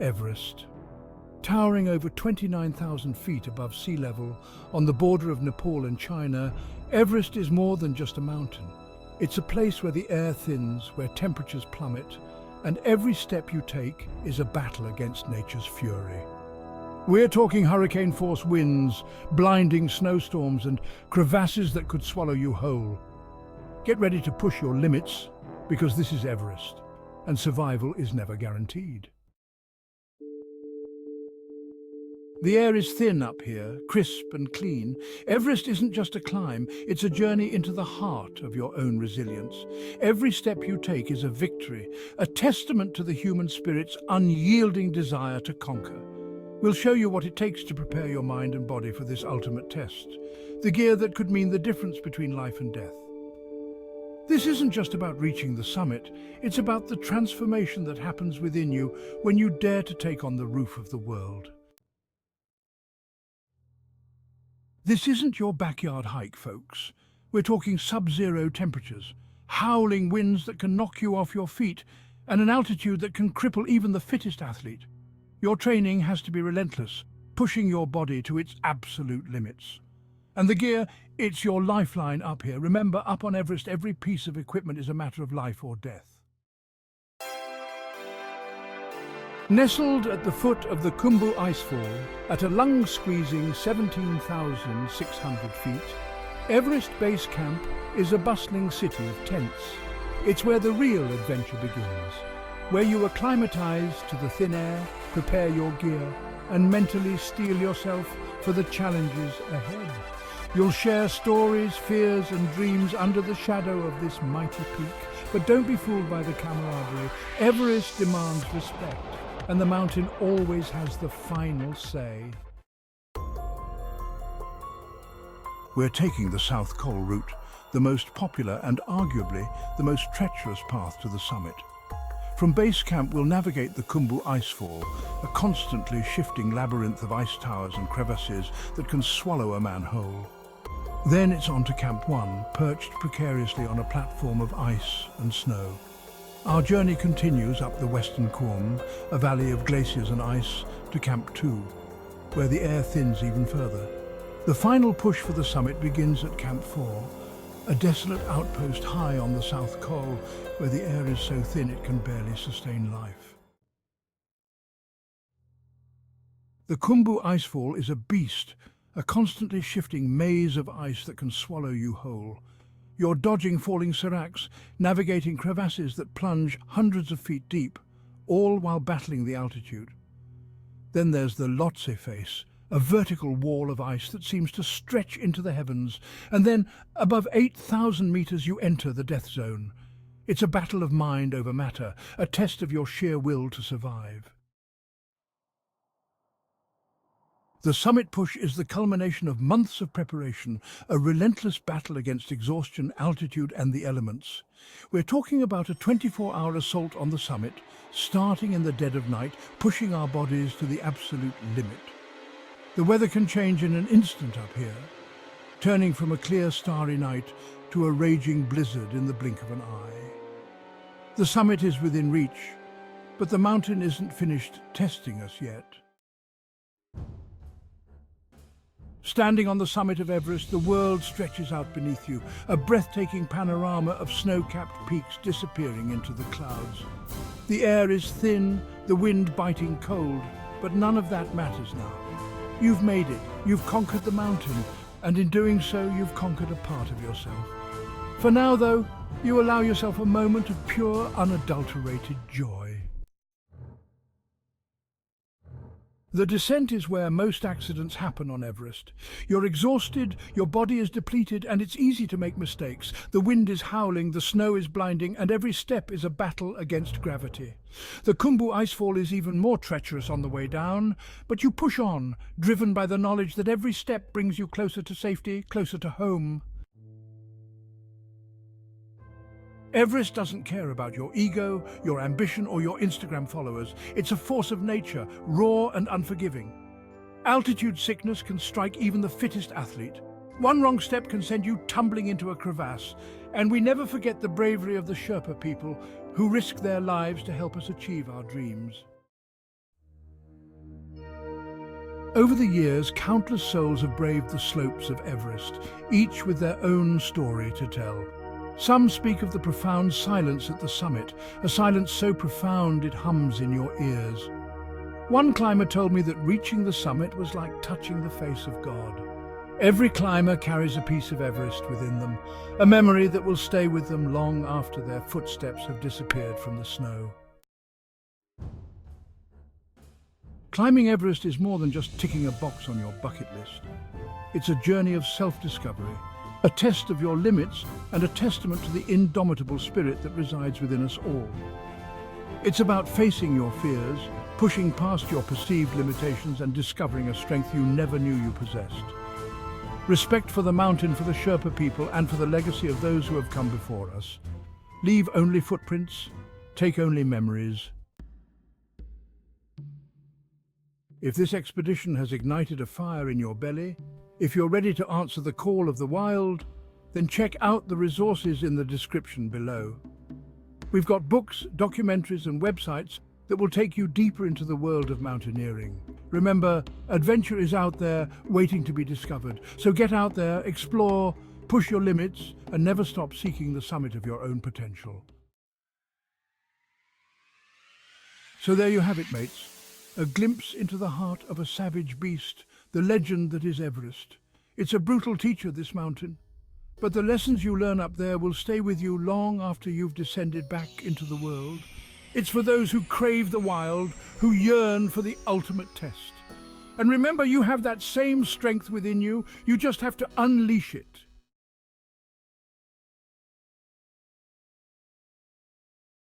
Everest. Towering over 29,000 feet above sea level, on the border of Nepal and China, Everest is more than just a mountain. It's a place where the air thins, where temperatures plummet, and every step you take is a battle against nature's fury. We're talking hurricane-force winds, blinding snowstorms, and crevasses that could swallow you whole. Get ready to push your limits, because this is Everest, and survival is never guaranteed. The air is thin up here, crisp and clean. Everest isn't just a climb, it's a journey into the heart of your own resilience. Every step you take is a victory, a testament to the human spirit's unyielding desire to conquer. We'll show you what it takes to prepare your mind and body for this ultimate test, the gear that could mean the difference between life and death. This isn't just about reaching the summit, it's about the transformation that happens within you when you dare to take on the roof of the world. This isn't your backyard hike, folks. We're talking sub-zero temperatures, howling winds that can knock you off your feet, and an altitude that can cripple even the fittest athlete. Your training has to be relentless, pushing your body to its absolute limits. And the gear, it's your lifeline up here. Remember, up on Everest, every piece of equipment is a matter of life or death. Nestled at the foot of the Khumbu Icefall, at a lung-squeezing 17,600 feet, Everest Base Camp is a bustling city of tents. It's where the real adventure begins, where you acclimatize to the thin air, prepare your gear, and mentally steel yourself for the challenges ahead. You'll share stories, fears, and dreams under the shadow of this mighty peak. But don't be fooled by the camaraderie. Everest demands respect, and the mountain always has the final say. We're taking the South Col route, the most popular and arguably the most treacherous path to the summit. From base camp, we'll navigate the Khumbu Icefall, a constantly shifting labyrinth of ice towers and crevasses that can swallow a man whole. Then it's on to Camp 1, perched precariously on a platform of ice and snow. Our journey continues up the western Khumbu, a valley of glaciers and ice, to Camp 2, where the air thins even further. The final push for the summit begins at Camp 4, a desolate outpost high on the South Col, where the air is so thin it can barely sustain life. The Khumbu Icefall is a beast, a constantly shifting maze of ice that can swallow you whole. You're dodging falling seracs, navigating crevasses that plunge hundreds of feet deep, all while battling the altitude. Then there's the Lhotse Face, a vertical wall of ice that seems to stretch into the heavens, and then, above 8,000 meters, you enter the death zone. It's a battle of mind over matter, a test of your sheer will to survive. The summit push is the culmination of months of preparation, a relentless battle against exhaustion, altitude, and the elements. We're talking about a 24-hour assault on the summit, starting in the dead of night, pushing our bodies to the absolute limit. The weather can change in an instant up here, turning from a clear starry night to a raging blizzard in the blink of an eye. The summit is within reach, but the mountain isn't finished testing us yet. Standing on the summit of Everest, the world stretches out beneath you, a breathtaking panorama of snow-capped peaks disappearing into the clouds. The air is thin, the wind biting cold, but none of that matters now. You've made it, you've conquered the mountain, and in doing so, you've conquered a part of yourself. For now, though, you allow yourself a moment of pure, unadulterated joy. The descent is where most accidents happen on Everest. You're exhausted, your body is depleted, and it's easy to make mistakes. The wind is howling, the snow is blinding, and every step is a battle against gravity. The Khumbu Icefall is even more treacherous on the way down, but you push on, driven by the knowledge that every step brings you closer to safety, closer to home. Everest doesn't care about your ego, your ambition, or your Instagram followers. It's a force of nature, raw and unforgiving. Altitude sickness can strike even the fittest athlete. One wrong step can send you tumbling into a crevasse, and we never forget the bravery of the Sherpa people who risk their lives to help us achieve our dreams. Over the years, countless souls have braved the slopes of Everest, each with their own story to tell. Some speak of the profound silence at the summit, a silence so profound it hums in your ears. One climber told me that reaching the summit was like touching the face of God. Every climber carries a piece of Everest within them, a memory that will stay with them long after their footsteps have disappeared from the snow. Climbing Everest is more than just ticking a box on your bucket list. It's a journey of self-discovery, a test of your limits and a testament to the indomitable spirit that resides within us all. It's about facing your fears, pushing past your perceived limitations and discovering a strength you never knew you possessed. Respect for the mountain, for the Sherpa people and for the legacy of those who have come before us. Leave only footprints, take only memories. If this expedition has ignited a fire in your belly, if you're ready to answer the call of the wild, then check out the resources in the description below. We've got books, documentaries and websites that will take you deeper into the world of mountaineering. Remember, adventure is out there waiting to be discovered. So get out there, explore, push your limits, and never stop seeking the summit of your own potential. So there you have it, mates. A glimpse into the heart of a savage beast, the legend that is Everest. It's a brutal teacher, this mountain. But the lessons you learn up there will stay with you long after you've descended back into the world. It's for those who crave the wild, who yearn for the ultimate test. And remember, you have that same strength within you. You just have to unleash it.